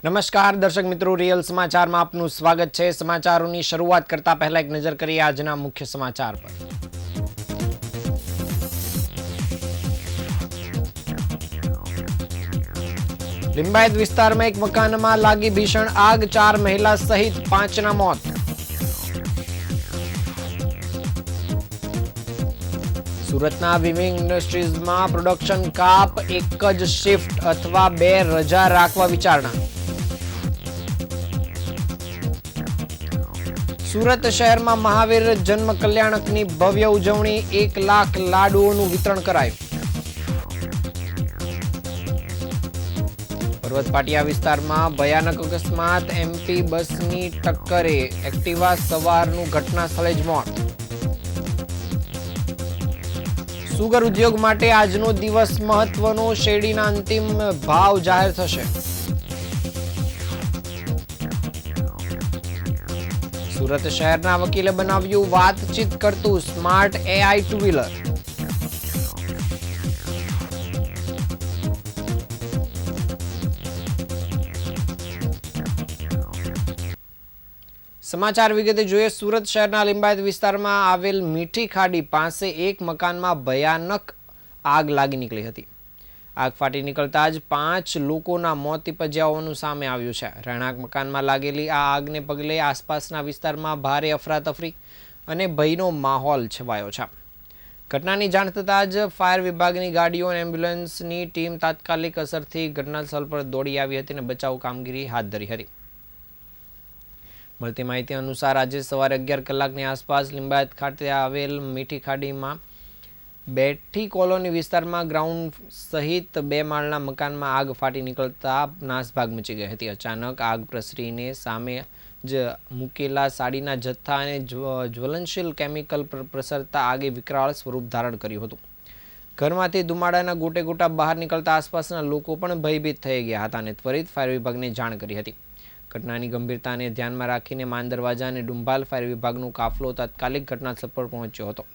નમસ્કાર દર્શક મિત્રો, રિયલ સમાચારમાં આપનું સ્વાગત છે। સમાચારોની શરૂઆત કરતા પહેલા એક નજર કરીએ આજના મુખ્ય સમાચાર પર। લિંબાયત વિસ્તારમાં એક મકાનમાં લાગી ભીષણ આગ, 4 મહિલા સહિત 5ના મોત। સુરતના વિવિંગ ઇન્ડસ્ટ્રીઝમાં પ્રોડક્શન કાપ, એક જ શિફ્ટ અથવા 2 રજા રાખવા વિચારણા। સુરત શહેરમાં મહાવીર જન્મ કલ્યાણકની ભવ્ય ઉજવણી, 1 લાખ લાડુઓનું વિતરણ કરાયું। પર્વત પાટિયા વિસ્તારમાં ભયાનક અકસ્માત, એમપી બસની ટક્કરે એક્ટિવા સવારનું ઘટના સ્થળે જ મોત। સુગર ઉદ્યોગ માટે આજનો દિવસ મહત્વનો, શેરડીના અંતિમ ભાવ જાહેર થશે। સુરત શહેરના વકીલે બનાવ્યું વાતચીત કરતું સ્માર્ટ એઆઈ ટુ વ્હીલર। સમાચાર વિગતે જોઈએ। સુરત શહેરના લિંબાયત વિસ્તારમાં આવેલ મીઠી ખાડી પાસે એક મકાનમાં ભયાનક આગ લાગી નીકળી હતી। આગ ફાટી નીકળતા જ 5 લોકોના મોત નીપજ્યા હોવાનું સામે આવ્યું છે। રહેણાંક મકાનમાં લાગેલી આ આગને પગલે આસપાસના વિસ્તારમાં ભારે અફરાતફરી અને ભયનો માહોલ છવાયો છે। ઘટનાની જાણ થતાં જ ફાયર વિભાગની ગાડીઓ અને એમ્બ્યુલન્સની ટીમ તાત્કાલિક અસરથી ઘટનાસ્થળ પર દોડી આવી હતી અને બચાવ કામગીરી હાથ ધરી હતી। મળતી માહિતી અનુસાર આજે સવારે 11 કલાકની આસપાસ લિંબાયત ખાતે આવેલ મીઠી ખાડીમાં બેઠી કોલોની વિસ્તારમાં ગ્રાઉન્ડ સહિત 2 માળના મકાનમાં આગ ફાટી નીકળતા નાસભાગ મચી ગઈ હતી। અચાનક આગ પ્રસરીને સામે જ મૂકેલા સાડીના જથ્થા અને જ્વલનશીલ કેમિકલ પર પ્રસરતા આગે વિકરાળ સ્વરૂપ ધારણ કર્યું હતું। ઘરમાંથી ધુમાડાના ગોટે ગોટા બહાર નીકળતા આસપાસના લોકો પણ ભયભીત થઈ ગયા હતા અને ત્વરિત ફાયર વિભાગને જાણ કરી હતી। ઘટનાની ગંભીરતાને ધ્યાનમાં રાખીને માન દરવાજા અને ડુંભાલ ફાયર વિભાગનો કાફલો તાત્કાલિક ઘટનાસ્થળ પર પહોંચ્યો હતો।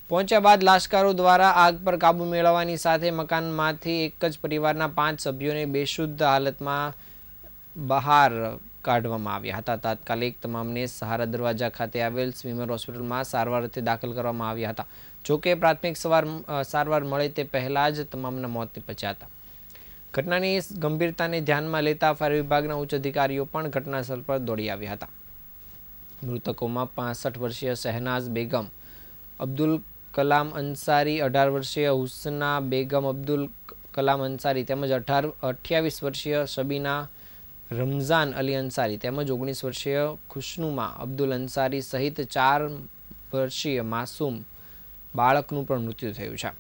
પહોંચ્યા બાદ લાશ્કારો દ્વારા આગ પર કાબુ મેળવવાની સાથે મકાનમાંથી એક જ પરિવારના 5 સભ્યોને બેશુદ્ધ હાલતમાં બહાર કાઢવામાં આવ્યા હતા। તાત્કાલિક તમામને સહારા દરવાજા ખાતે આવેલ સ્વિમર હોસ્પિટલમાં સારવાર અર્થે દાખલ કરવામાં આવ્યા હતા। જોકે પ્રાથમિક સારવાર મળે તે પહેલા જ તમામના મોત નીપજ્યા હતા। ઘટનાની ગંભીરતાને ધ્યાનમાં લેતા ફાયર વિભાગના ઉચ્ચ અધિકારીઓ પણ ઘટનાસ્થળ પર દોડી આવ્યા હતા। મૃતકોમાં 65 વર્ષીય શહેનાઝ બેગમ અબ્દુલ કલામ અંસારી, 18 વર્ષીય હુસ્ના બેગમ અબ્દુલ કલામ અંસારી તેમજ 28 વર્ષીય શબીના રમઝાન અલી અંસારી તેમજ 19 વર્ષીય ખુશનુમા અબ્દુલ અંસારી સહિત 4 વર્ષીય માસૂમ બાળકનું પણ મૃત્યુ થયું છે।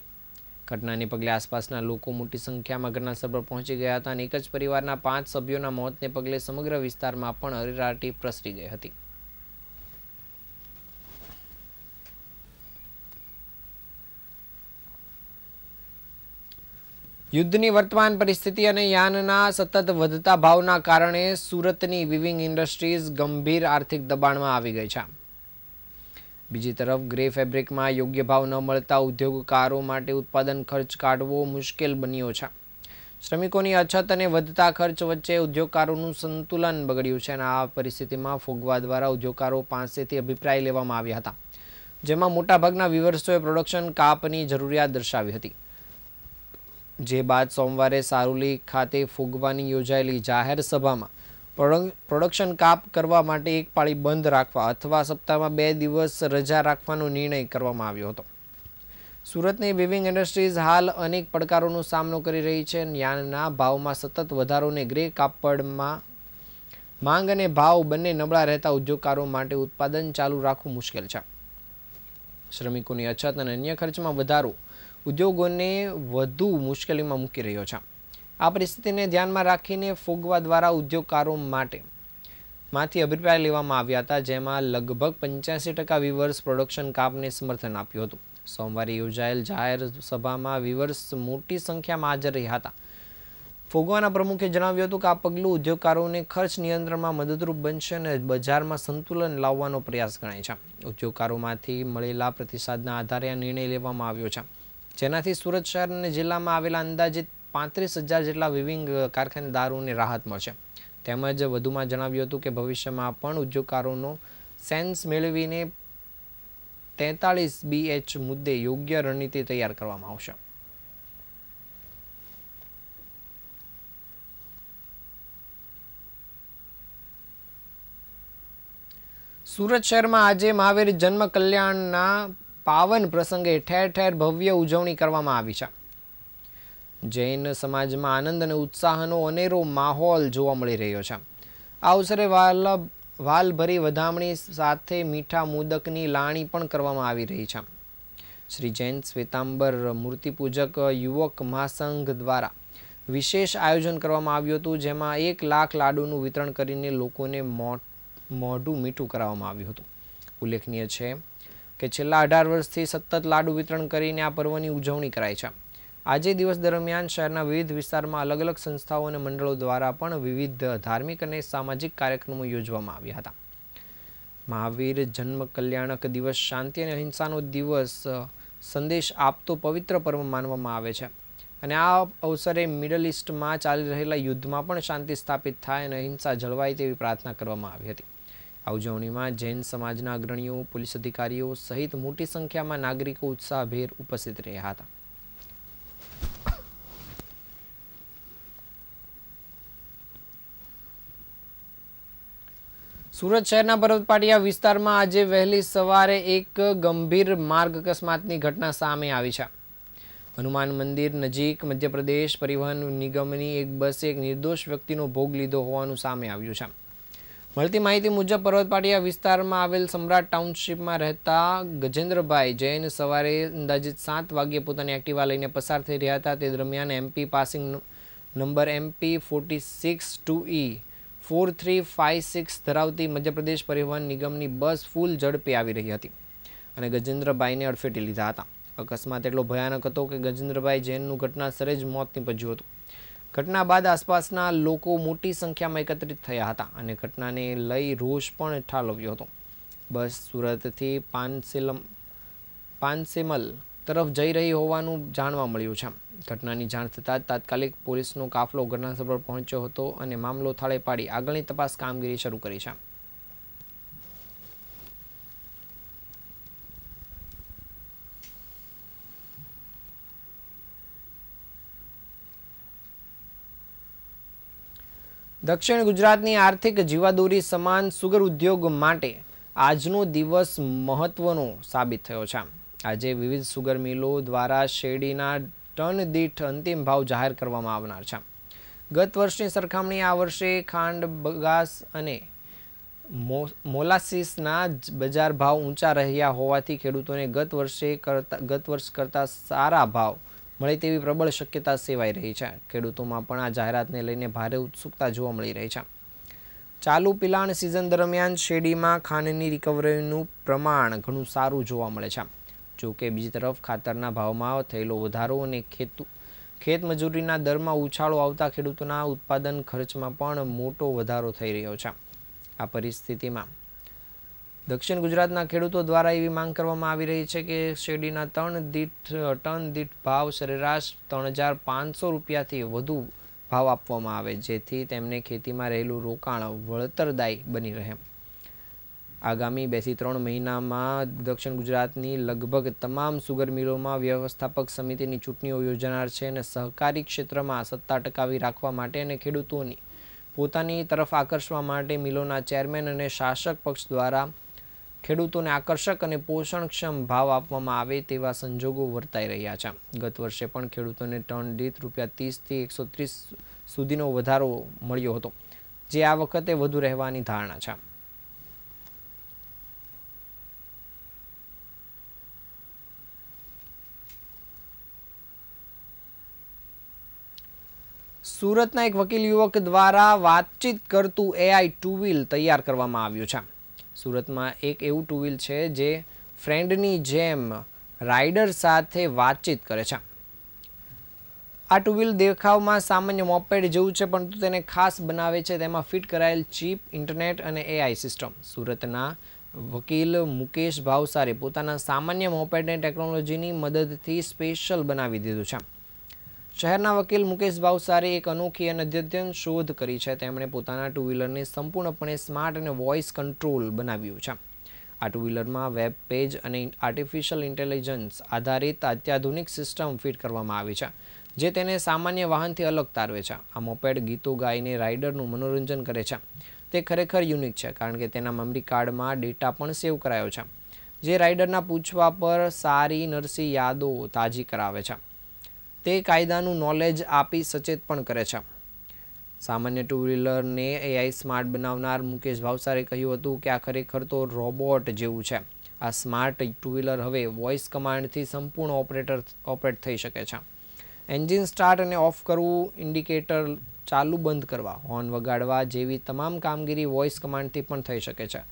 ઘટનાને પગલે આસપાસના લોકો મોટી સંખ્યામાં ઘટનાસ્થળ પર પહોંચી ગયા હતા અને એક જ પરિવારના 5 સભ્યોના મોતને પગલે સમગ્ર વિસ્તારમાં પણ અરેરાટી પ્રસરી ગઈ હતી। યુદ્ધની વર્તમાન પરિસ્થિતિ અને યાનના સતત વધતા ભાવના કારણે સુરતની વિવિંગ ઇન્ડસ્ટ્રીઝ ગંભીર આર્થિક દબાણમાં આવી ગઈ છે। બીજી તરફ ગ્રે ફેબ્રિકમાં યોગ્ય ભાવ ન મળતા ઉદ્યોગકારો માટે ઉત્પાદન ખર્ચ કાઢવો મુશ્કેલ બન્યો છે। શ્રમિકોની અછત અને વધતા ખર્ચ વચ્ચે ઉદ્યોગકારોનું સંતુલન બગડ્યું છે અને આ પરિસ્થિતિમાં ફોગવા દ્વારા ઉદ્યોગકારો પાસેથી અભિપ્રાય લેવામાં આવ્યા હતા, જેમાં મોટાભાગના વ્યુઅર્સોએ પ્રોડક્શન કાપની જરૂરિયાત દર્શાવી હતી। જે બાદ સોમવારે સારોલી ખાતે ફોગવાની યોજાયેલી જાહેર સભામાં પ્રોડક્શન કાપ કરવા માટે એક પાળી બંધ રાખવા અથવા સપ્તાહમાં 2 દિવસ રજા રાખવાનો નિર્ણય કરવામાં આવ્યો હતો। સુરતની વિવિંગ ઇન્ડસ્ટ્રીઝ હાલ અનેક પડકારોનો સામનો કરી રહી છે। યાનના ભાવમાં સતત વધારો અને ગ્રે કાપડમાં માંગ અને ભાવ બંને નબળા રહેતા ઉદ્યોગકારો માટે ઉત્પાદન ચાલુ રાખવું મુશ્કેલ છે। શ્રમિકોની અછત અને અન્ય ખર્ચમાં વધારો ઉદ્યોગોને વધુ મુશ્કેલીમાં મૂકી રહ્યો છે। આ પરિસ્થિતિને ધ્યાનમાં રાખીને ફોગવા દ્વારા ઉદ્યોગકારો માંથી અભિપ્રાય લેવામાં આવ્યા હતા, જેમાં લગભગ 85% વ્યુઅર્સ પ્રોડક્શન કાપને સમર્થન આપ્યું હતું। સોમવારે યોજાયેલ જાહેર સભામાં વ્યુઅર્સ મોટી સંખ્યામાં હાજર રહ્યા હતા। ફોગવાના પ્રમુખે જણાવ્યું હતું કે આ પગલું ઉદ્યોગકારોને ખર્ચ નિયંત્રણમાં મદદરૂપ બનશે અને બજારમાં સંતુલન લાવવાનો પ્રયાસ ગણાય છે। ઉદ્યોગકારોમાંથી મળેલા પ્રતિસાદના આધારે આ નિર્ણય લેવામાં આવ્યો છે, જેનાથી સુરત શહેર અને જિલ્લામાં આવેલા અંદાજિત 35,000 જેટલા વિવિંગ કારખાનેદારોને રાહત મળશે। તેમજ વધુમાં જણાવ્યું હતું કે ભવિષ્યમાં પણ ઉદ્યોગકારોનો સેન્સ મેળવીને 43BH મુદ્દે યોગ્ય રણનીતિ તૈયાર કરવામાં આવશે. સુરત શહેરમાં આજે મહાવીર જન્મ કલ્યાણના પાવન પ્રસંગે ઠેર ઠેર ભવ્ય ઉજવણી કરવામાં આવી છે. જૈન સમાજમાં આનંદ અને ઉત્સાહનો અનેરો માહોલ જોવા મળી રહ્યો છે. આ અવસરે વાલભરી વધામણી સાથે મીઠા મોદકની લાણી પણ કરવામાં આવી રહી છે. શ્રી જૈન શ્વેતાંબર મૂર્તિપૂજક યુવક મહાસંઘ દ્વારા વિશેષ આયોજન કરવામાં આવ્યું હતું, જેમાં 1 લાખ લાડુનું વિતરણ કરીને લોકોને મોઢું મીઠું કરાવવામાં આવ્યું હતું. ઉલ્લેખનીય છે કે છેલ્લા 18 વર્ષથી સતત લાડુ વિતરણ કરીને આ પર્વની ઉજવણી કરાય છે. આજે દિવસ દરમિયાન શહેરના વિવિધ વિસ્તારમાં અલગ અલગ સંસ્થાઓ અને મંડળો દ્વારા પણ વિવિધ ધાર્મિક અને સામાજિક કાર્યક્રમો યોજવામાં આવ્યા હતા. મહાવીર જન્મ કલ્યાણક દિવસ શાંતિ અને અહિંસાનો દિવસ સંદેશ આપતો પવિત્ર પર્વ માનવામાં આવે છે અને આ અવસરે મિડલ ઇસ્ટમાં ચાલી રહેલા યુદ્ધમાં પણ શાંતિ સ્થાપિત થાય અને અહિંસા જળવાય તેવી પ્રાર્થના કરવામાં આવી હતી. આ ઉજવણીમાં જૈન સમાજના અગ્રણીઓ, પોલીસ અધિકારીઓ સહિત મોટી સંખ્યામાં નાગરિકો ઉત્સાહભેર ઉપસ્થિત રહ્યા હતા. સુરત શહેરના પર્વતપાટિયા વિસ્તારમાં આજે વહેલી સવારે એક ગંભીર માર્ગ અકસ્માતની ઘટના સામે આવી છે. હનુમાન મંદિર નજીક મધ્યપ્રદેશ પરિવહન નિગમની એક બસે એક નિર્દોષ વ્યક્તિનો ભોગ લીધો હોવાનું સામે આવ્યું છે. મળતી માહિતી મુજબ પર્વતપાટિયા વિસ્તારમાં આવેલ સમ્રાટ ટાઉનશીપમાં રહેતા ગજેન્દ્રભાઈ જૈન સવારે અંદાજિત 7 વાગ્યે પોતાની એક્ટિવા લઈને પસાર થઈ રહ્યા હતા. તે દરમિયાન MP passing number MP 46-2E 4356 ધરાવતી મધ્યપ્રદેશ પરિવહન નિગમની બસ ફૂલ ઝડપે આવી રહી હતી અને ગજેન્દ્રભાઈને અડફેટી લીધા હતા. અકસ્માત એટલો ભયાનક હતો કે ગજેન્દ્રભાઈ જૈનનું ઘટના સ્થળે જ મોત નીપજ્યું હતું. ઘટના બાદ આસપાસના લોકો મોટી સંખ્યામાં એકત્રિત થયા હતા અને ઘટનાને લઈ રોષ પણ ઠાલવ્યો હતો. બસ સુરતથી પાનસેમલ તરફ જઈ રહી હોવાનું જાણવા મળ્યું છે. ઘટનાની જાણ થતાં જ તાત્કાલિક પોલીસનો કાફલો ઘટનાસ્થળ પર પહોંચ્યો હતો અને મામલો થાળે પાડી આગળની તપાસ કામગીરી શરૂ કરી છે. દક્ષિણ ગુજરાતની આર્થિક જીવાદોરી સમાન સુગર ઉદ્યોગ માટે આજનો દિવસ મહત્વનો સાબિત થયો છે. આજે વિવિધ સુગર મિલો દ્વારા શેરડીના ટન દીઠ અંતિમ ભાવ જાહેર કરવામાં આવનાર છે. ગત વર્ષની સરખામણીએ આ વર્ષે ખાંડ, બગાસ અને મોલાસીસના બજાર ભાવ ઊંચા રહ્યા હોવાથી ખેડૂતોને ગત વર્ષ કરતાં સારા ભાવ મળે તેવી પ્રબળ શક્યતા સેવાઈ રહી છે. ખેડૂતોમાં પણ આ જાહેરાતને લઈને ભારે ઉત્સુકતા જોવા મળી રહી છે. ચાલુ પિલાણ સિઝન દરમિયાન શેરડીમાં ખાંડની રિકવરીનું પ્રમાણ ઘણું સારું જોવા મળે છે. જોકે બીજી તરફ ખાતરના ભાવમાં થયેલો વધારો અને ખેત મજૂરીના દરમાં ઉછાળો આવતા ખેડૂતોના ઉત્પાદન ખર્ચમાં પણ મોટો વધારો થઈ રહ્યો છે. આ પરિસ્થિતિમાં દક્ષિણ ગુજરાતના ખેડૂતો દ્વારા એવી માંગ કરવામાં આવી રહી છે કે શેરડીના ટન દીઠ ભાવ સરેરાશ 3500 રૂપિયાથી વધુ ભાવ આપવામાં આવે, જેથી તેમને ખેતીમાં રહેલું રોકાણ વળતરદાયી બની રહે. આગામી 2 થી 3 મહિનામાં દક્ષિણ ગુજરાતની લગભગ તમામ સુગર મિલોમાં વ્યવસ્થાપક સમિતિની ચૂંટણીઓ યોજાનાર છે અને સહકારી ક્ષેત્રમાં સત્તા ટકાવી રાખવા માટે અને ખેડૂતોની પોતાની તરફ આકર્ષવા માટે મિલોના ચેરમેન અને શાસક પક્ષ દ્વારા ખેડૂતોને આકર્ષક અને પોષણક્ષમ ભાવ આપવામાં આવે તેવા સંજોગો વર્તાઈ રહ્યા છે. ગત વર્ષે પણ ખેડૂતોને ટન દીઠ ₹30 થી 130 સુધીનો વધારો મળ્યો હતો, જે આ વખતે વધુ રહેવાની ધારણા છે. સુરતના એક વકીલ યુવક દ્વારા વાતચીત કરતું AI ટુ વ્હીલ તૈયાર કરવામાં આવ્યું છે. સુરતમાં એક એવું ટુ વ્હીલ છે જે ફ્રેન્ડની જેમ રાઇડર સાથે વાતચીત કરે છે. આ ટુ વ્હીલ દેખાવમાં સામાન્ય મોપેડ જેવું છે, પરંતુ તેને ખાસ બનાવે છે તેમાં ફિટ કરાયેલ ચિપ, ઇન્ટરનેટ અને AI સિસ્ટમ. સુરતના વકીલ મુકેશ ભાવસારે પોતાના સામાન્ય મોપેડને ટેકનોલોજીની મદદથી સ્પેશિયલ બનાવી દીધું છે. શહેરના વકીલ મુકેશ ભાવસારે એક અનોખી અને અદ્યતન શોધ કરી છે. તેમણે પોતાના ટુ વ્હીલરને સંપૂર્ણપણે સ્માર્ટ અને વોઇસ કંટ્રોલ બનાવ્યું છે. આ ટુ વ્હીલરમાં વેબ પેજ અને આર્ટિફિશિયલ ઇન્ટેલિજન્સ આધારિત અત્યાધુનિક સિસ્ટમ ફિટ કરવામાં આવી છે, જે તેને સામાન્ય વાહનથી અલગ તારવે છે. આ મોપેડ ગીતો ગાઈને રાઇડરનું મનોરંજન કરે છે. તે ખરેખર યુનિક છે, કારણ કે તેના મેમરી કાર્ડમાં ડેટા પણ સેવ કરાયો છે, જે રાઇડરના પૂછવા પર સારી નરસી યાદો તાજી કરાવે છે. તે કાયદાનું નોલેજ આપી સચેત પણ કરે છે. સામાન્ય ટુ વ્હીલરને એઆઈ સ્માર્ટ બનાવનાર મુકેશ ભાવસારે કહ્યું હતું કે આ ખરેખર તો રોબોટ જેવું છે. આ સ્માર્ટ ટુ વ્હીલર હવે વોઇસ કમાન્ડથી સંપૂર્ણ ઓપરેટ થઈ શકે છે. એન્જિન સ્ટાર્ટ અને ઓફ કરવું, ઇન્ડિકેટર ચાલુ બંધ કરવા, હોર્ન વગાડવા જેવી તમામ કામગીરી વોઇસ કમાન્ડથી પણ થઈ શકે છે.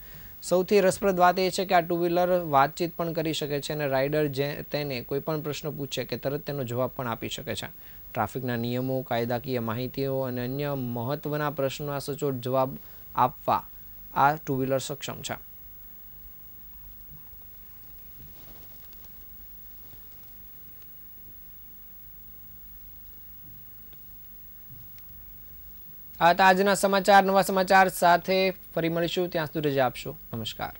સૌથી રસપ્રદ વાત એ છે કે આ ટુ વ્હીલર વાતચીત પણ કરી શકે છે અને રાઇડર તેને કોઈ પણ પ્રશ્ન પૂછે કે તરત તેનો જવાબ પણ આપી શકે છે. ટ્રાફિકના નિયમો, કાયદાકીય માહિતીઓ અને અન્ય મહત્ત્વના પ્રશ્નોના સચોટ જવાબ આપવા આ ટુ વ્હીલર સક્ષમ છે. આ હતા આજના સમાચાર. નવા સમાચાર સાથે ફરી મળીશું. ત્યાં સુધી રજા આપશો. નમસ્કાર.